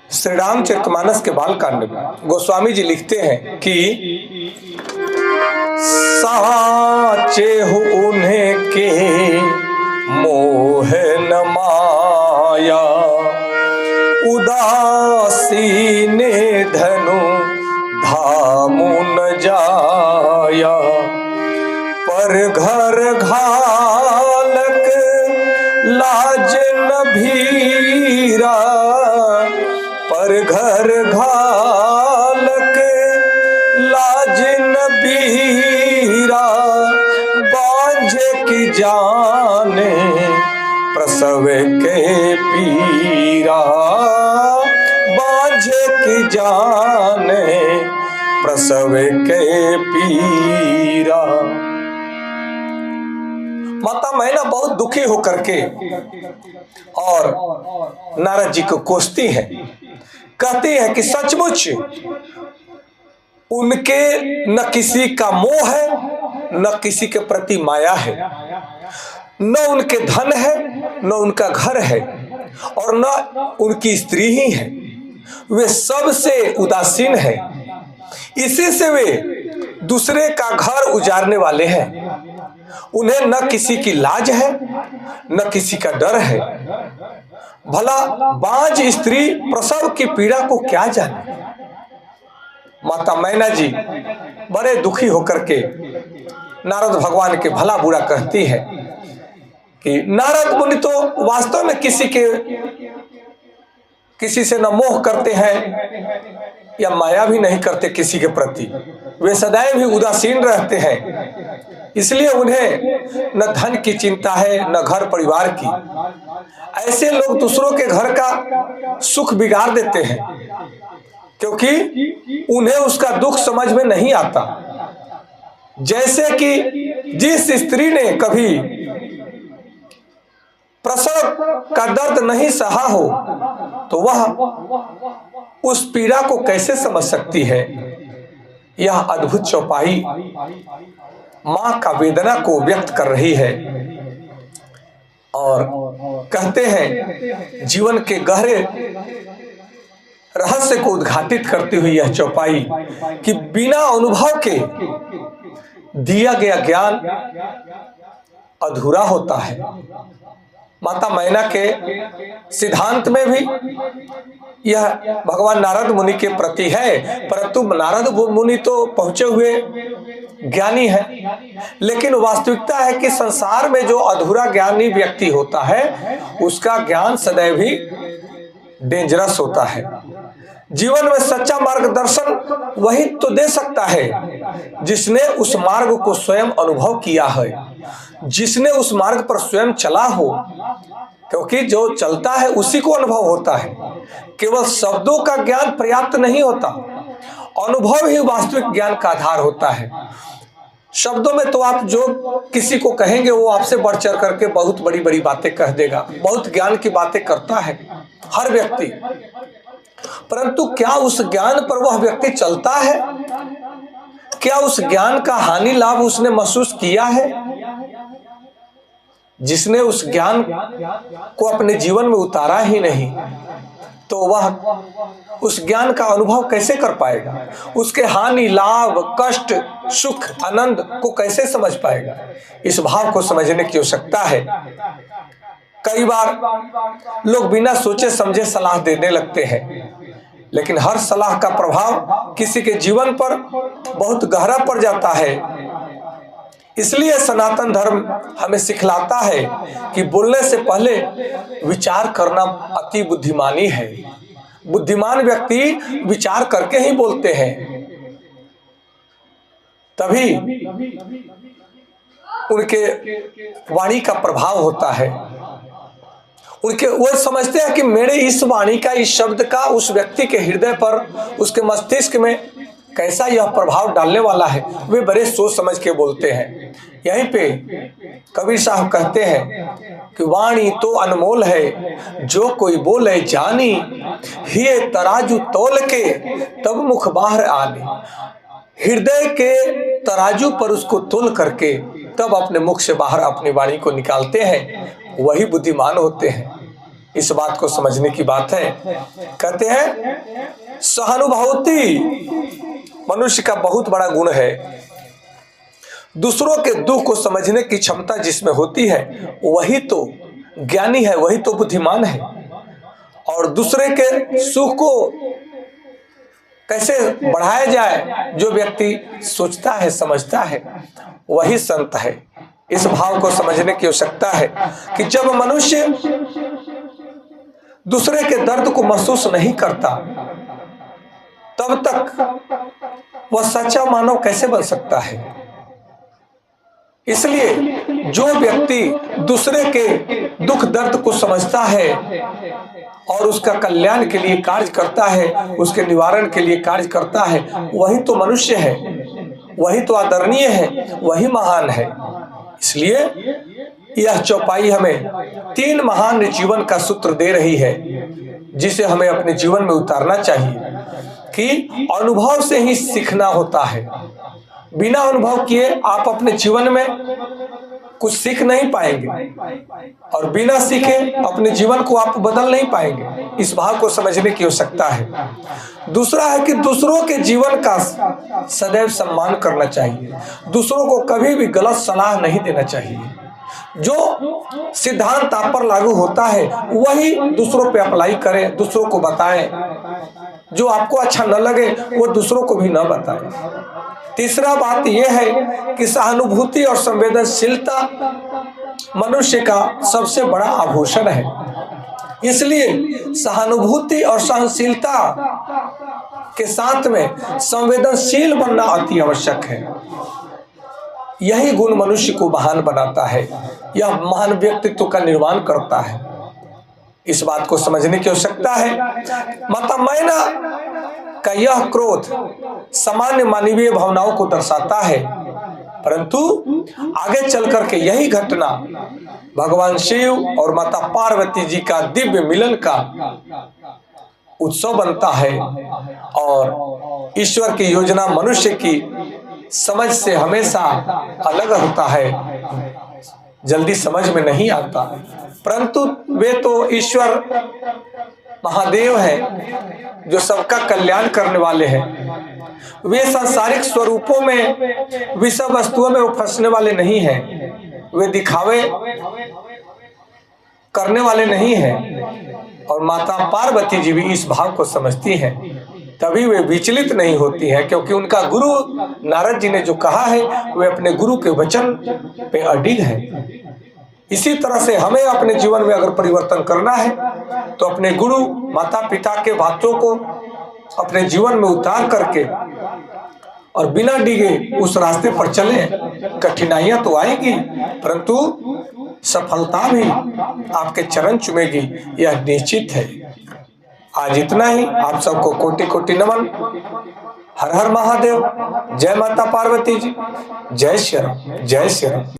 श्री रामचरितमानस के बालकांड में गोस्वामी जी लिखते हैं कि साचे हो उन्हें के मोह न माया, उदासी ने धनु धामु न जाया। पर घर घालक लाज न भीरा, पर घर घालक लाज न भीरा। बांझे की जाने प्रसव के पीरा, बांझे की जाने प्रसव के पीरा। माता मैना बहुत दुखी होकर के और नारद जी को कोसती है, कहती है कि सचमुच उनके न किसी का मोह है, न किसी के प्रति माया है, न उनके धन है, न उनका घर है, और न उनकी स्त्री ही है। वे सबसे उदासीन है। इसी से वे दूसरे का घर उजाड़ने वाले हैं। उन्हें न किसी की लाज है, न किसी का डर है। भला बांझ स्त्री प्रसव की पीड़ा को क्या जाने। माता मैना जी बड़े दुखी होकर के नारद भगवान के भला बुरा कहती है कि नारद मुनि तो वास्तव में किसी से न मोह करते हैं या माया भी नहीं करते किसी के प्रति। वे सदैव ही उदासीन रहते हैं, इसलिए उन्हें न धन की चिंता है, न घर परिवार की। ऐसे लोग दूसरों के घर का सुख बिगाड़ देते हैं, क्योंकि उन्हें उसका दुख समझ में नहीं आता। जैसे कि जिस स्त्री ने कभी प्रसव का दर्द नहीं सहा हो, तो वह उस पीड़ा को कैसे समझ सकती है। यह अद्भुत चौपाई मां का वेदना को व्यक्त कर रही है और कहते हैं जीवन के गहरे रहस्य को उद्घाटित करती हुई यह चौपाई कि बिना अनुभव के दिया गया ज्ञान अधूरा होता है। माता मैना के सिद्धांत में भी यह भगवान नारद मुनि के प्रति है, परंतु नारद मुनि तो पहुंचे हुए ज्ञानी है, लेकिन वास्तविकता है कि संसार में जो अधूरा ज्ञानी व्यक्ति होता है उसका ज्ञान सदैव ही डेंजरस होता है। जीवन में सच्चा मार्गदर्शन वही तो दे सकता है जिसने उस मार्ग को स्वयं अनुभव किया है, जिसने उस मार्ग पर स्वयं चला हो, क्योंकि जो चलता है उसी को अनुभव होता है। केवल शब्दों का ज्ञान पर्याप्त नहीं होता, अनुभव ही वास्तविक ज्ञान का आधार होता है। शब्दों में तो आप जो किसी को कहेंगे वो आपसे बढ़ चढ़ करके बहुत बड़ी बड़ी बातें कह देगा, बहुत ज्ञान की बातें करता है हर व्यक्ति, परंतु क्या उस ज्ञान पर वह व्यक्ति चलता है? क्या उस ज्ञान का हानि लाभ उसने महसूस किया है? जिसने उस ज्ञान को अपने जीवन में उतारा ही नहीं, तो वह उस ज्ञान का अनुभव कैसे कर पाएगा? उसके हानि लाभ कष्ट सुख आनंद को कैसे समझ पाएगा? इस भाव को समझने की आवश्यकता है। कई बार लोग बिना सोचे समझे सलाह देने लगते हैं, लेकिन हर सलाह का प्रभाव किसी के जीवन पर बहुत गहरा पड़ जाता है। इसलिए सनातन धर्म हमें सिखलाता है कि बोलने से पहले विचार करना अति बुद्धिमानी है। बुद्धिमान व्यक्ति विचार करके ही बोलते हैं, तभी उनके वाणी का प्रभाव होता है। उनके वो समझते हैं कि मेरे इस वाणी का, इस शब्द का उस व्यक्ति के हृदय पर, उसके मस्तिष्क में कैसा यह प्रभाव डालने वाला है। वे बड़े सोच समझ के बोलते हैं। यहीं पे कबीर साहब कहते हैं कि वाणी तो अनमोल है, जो कोई बोले जानी, हिये तराजू तोल के तब मुख बाहर आने। हृदय के तराजू पर उसको तोल करके तब अपने मुख से बाहर अपनी वाणी को निकालते हैं, वही बुद्धिमान होते हैं। इस बात को समझने की बात है। कहते हैं सहानुभूति मनुष्य का बहुत बड़ा गुण है। दूसरों के दुख को समझने की क्षमता जिसमें होती है वही तो ज्ञानी है, वही तो बुद्धिमान है। और दूसरे के सुख को कैसे बढ़ाया जाए जो व्यक्ति सोचता है, समझता है, वही संत है। इस भाव को समझने की आवश्यकता है कि जब मनुष्य दूसरे के दर्द को महसूस नहीं करता तब तक वह सच्चा मानव कैसे बन सकता है। इसलिए जो व्यक्ति दूसरे के दुख दर्द को समझता है और उसका कल्याण के लिए कार्य करता है, उसके निवारण के लिए कार्य करता है, वही तो मनुष्य है, वही तो आदरणीय है, वही महान है। इसलिए यह चौपाई हमें 3 महान जीवन का सूत्र दे रही है जिसे हमें अपने जीवन में उतारना चाहिए कि अनुभव से ही सीखना होता है। बिना अनुभव किए आप अपने जीवन में कुछ सीख नहीं पाएंगे और बिना सीखे अपने जीवन को आप बदल नहीं पाएंगे। इस भाव को समझने की आवश्यकता है। दूसरा है कि दूसरों के जीवन का सदैव सम्मान करना चाहिए। दूसरों को कभी भी गलत सलाह नहीं देना चाहिए। जो सिद्धांत आप पर लागू होता है वही दूसरों पे अप्लाई करें, दूसरों को बताएं। जो आपको अच्छा न लगे वो दूसरों को भी न बताएं। तीसरा बात यह है कि सहानुभूति और संवेदनशीलता मनुष्य का सबसे बड़ा आभूषण है। इसलिए सहानुभूति और सहनशीलता के साथ में संवेदनशील बनना अति आवश्यक है। यही गुण मनुष्य को महान बनाता है, यह महान व्यक्तित्व का निर्माण करता है। इस बात को समझने की आवश्यकता है। माता मैना का यह क्रोध सामान्य मानवीय भावनाओं को दर्शाता है, परंतु आगे चल करके यही घटना भगवान शिव और माता पार्वती जी का दिव्य मिलन का उत्सव बनता है। और ईश्वर की योजना मनुष्य की समझ से हमेशा अलग होता है, जल्दी समझ में नहीं आता, परंतु वे तो ईश्वर महादेव हैं जो सबका कल्याण करने वाले हैं। वे सांसारिक स्वरूपों में विषय वस्तुओं में फंसने वाले नहीं हैं, वे दिखावे करने वाले नहीं हैं। और माता पार्वती जी भी इस भाव को समझती हैं, तभी वे विचलित नहीं होती हैं, क्योंकि उनका गुरु नारद जी ने जो कहा है वे अपने गुरु के वचन पे अडिग हैं। इसी तरह से हमें अपने जीवन में अगर परिवर्तन करना है तो अपने गुरु माता पिता के बातों को अपने जीवन में उतार करके और बिना डिगे उस रास्ते पर चलें। कठिनाइयां तो आएगी परंतु सफलता भी आपके चरण चूमेगी, यह निश्चित है। आज इतना ही। आप सबको कोटि कोटि नमन। हर हर महादेव। जय माता पार्वती जी। जय श्री राम। जय श्री राम।